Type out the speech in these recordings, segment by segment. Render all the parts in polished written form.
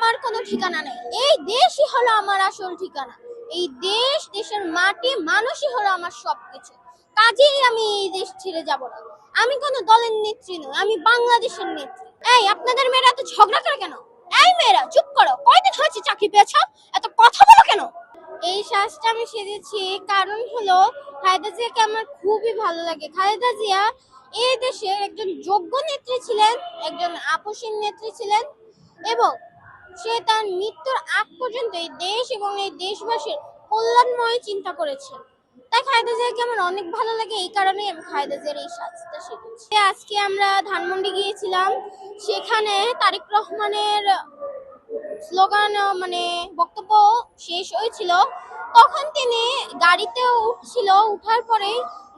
আমার কোনো ঠিকানা নেই, এই দেশই হলো আমার আসল ঠিকানা। এই দেশ, দেশের মাটি, মানুষই হলো আমার সবকিছু। কাজেই আমি এই দেশ ছেড়ে যাব না। আমি কোনো দলের নেত্রী নই, আমি বাংলাদেশের নেত্রী। এই আপনাদের মেয়েরা এত ঝগড়া করে কেন? এই মেয়েরা চুপ করো, কয়দিন হয়েছে চাকরি পেয়েছো? এত কথা বলো কেন? এই সাজটা আমি সেজেছি কারণ হলো খালেদা জিয়াকে আমার খুবই ভালো লাগে। খালেদা জিয়া এই দেশের একজন যোগ্য নেত্রী ছিলেন, একজন আপসীন নেত্রী ছিলেন, এবং সে তার মৃত্যুর আগ পর্যন্ত এই দেশ এবং এই দেশবাসীর কল্যাণময় চিন্তা করেছেন। তাই খালেদা জিয়াকে আমার অনেক ভালো লাগে, এই কারণেই আমি খালেদা জিয়ার এই সাজটা সেজেছি। আজকে আমরা ধানমন্ডি গিয়েছিলাম, সেখানে তারেক রহমানের স্লোগান বক্তব্য শেষ হয়েছিল। তখন তিনি গাড়িতে উঠছিল, উঠার পরে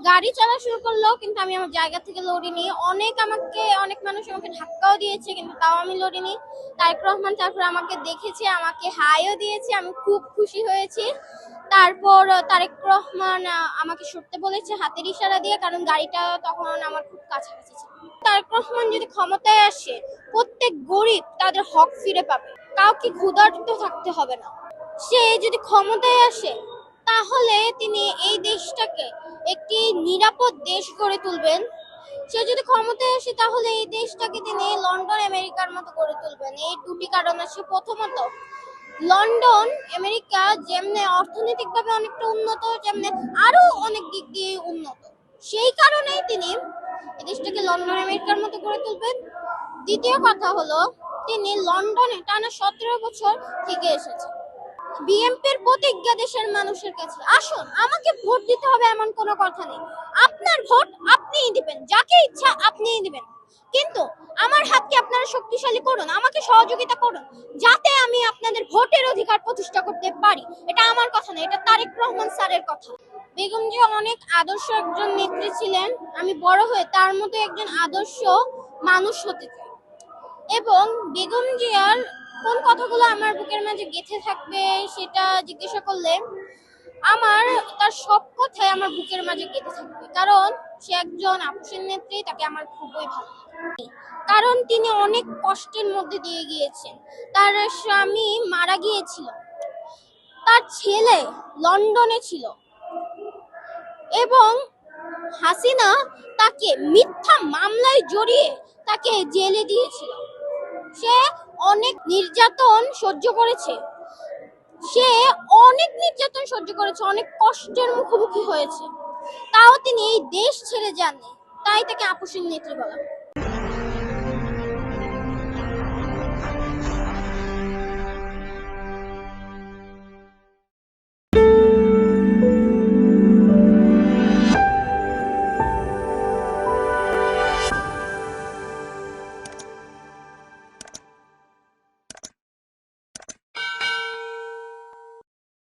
গাড়ি চলা শুরু করলো, কিন্তু আমি আমার জায়গা থেকে লড়িনি। অনেক মানুষ আমাকে ধাক্কাও দিয়েছে, কিন্তু তাও আমি লড়িনি। তারেক রহমান তারপর আমাকে দেখেছে, আমাকে হাইও দিয়েছে, আমি খুব খুশি হয়েছি। তারপর তারেক রহমান আমাকে সরতে বলেছে হাতের ইশারা দিয়ে, কারণ গাড়িটা তখন আমার খুব কাছাকাছি ছিল। তারেক রহমান যদি ক্ষমতায় আসে, প্রত্যেক গরিব তাদের হক ফিরে পাবে, কাউকে ক্ষুধার্ত থাকতে হবে না। সে যদি ক্ষমতায় আসে, তাহলে তিনি এই দেশটাকে একটি নিরাপদ দেশ গড়ে তুলবেন। সে যদি ক্ষমতায় আসে, তাহলে এই দেশটাকে তিনি লন্ডন আমেরিকার মতো গড়ে তুলবেন। এই দুটি কারণ আছে। প্রথমত, লন্ডন আমেরিকা যেমনি অর্থনৈতিকভাবে অনেকটা উন্নত, যেমনি আরো অনেক দিক দিয়ে উন্নত, সেই কারণেই তিনি এই দেশটাকে লন্ডন আমেরিকার মতো গড়ে তুলবেন। দ্বিতীয় কথা হলো, তিনি লন্ডনে টানা 17 বছর থেকে এসেছেন। বিএনপির প্রতিজ্ঞা দেশের মানুষের কাছে। আসুন, আমাকে ভোট দিতে হবে এমন কোনো কথা নেই। আপনার ভোট আপনিই দিবেন, যাকে ইচ্ছা আপনিই দিবেন, কিন্তু আমার হাতকে আপনারা শক্তিশালী করুন, আমাকে সহযোগিতা করুন, যাতে আমি আপনাদের ভোটের অধিকার প্রতিষ্ঠা করতে পারি। এটা আমার কথা না, এটা তারেক রহমান স্যারের কথা। বেগম জিয়া অনেক আদর্শ একজন নেত্রী ছিলেন। আমি বড় হয়ে তার মতো একজন আদর্শ মানুষ হতে চাই, এবং বেগম জিয়ার কোন কথাগুলো আমার বুকের মাঝে গেঁথে থাকবে সেটা জিজ্ঞাসা করলে আমার তার সব কথাই আমার বুকের মাঝে গেঁথে থাকবে, কারণ সে একজন আপসীন নেত্রী, তাকে আমার খুবই ভালো লাগে। কারণ তিনি অনেক কষ্টের মধ্যে দিয়ে গিয়েছেন। তার স্বামী মারা গিয়েছিল, তার ছেলে লন্ডনে ছিল, এবং হাসিনা তাকে মিথ্যা মামলায় জড়িয়ে তাকে জেলে দিয়েছিল। সে অনেক নির্যাতন সহ্য করেছে, অনেক কষ্টের মুখোমুখি হয়েছে, তাও তিনি এই দেশ ছেড়ে যাননি। তাই তাকে আপসীন নেত্রী বলা হয়।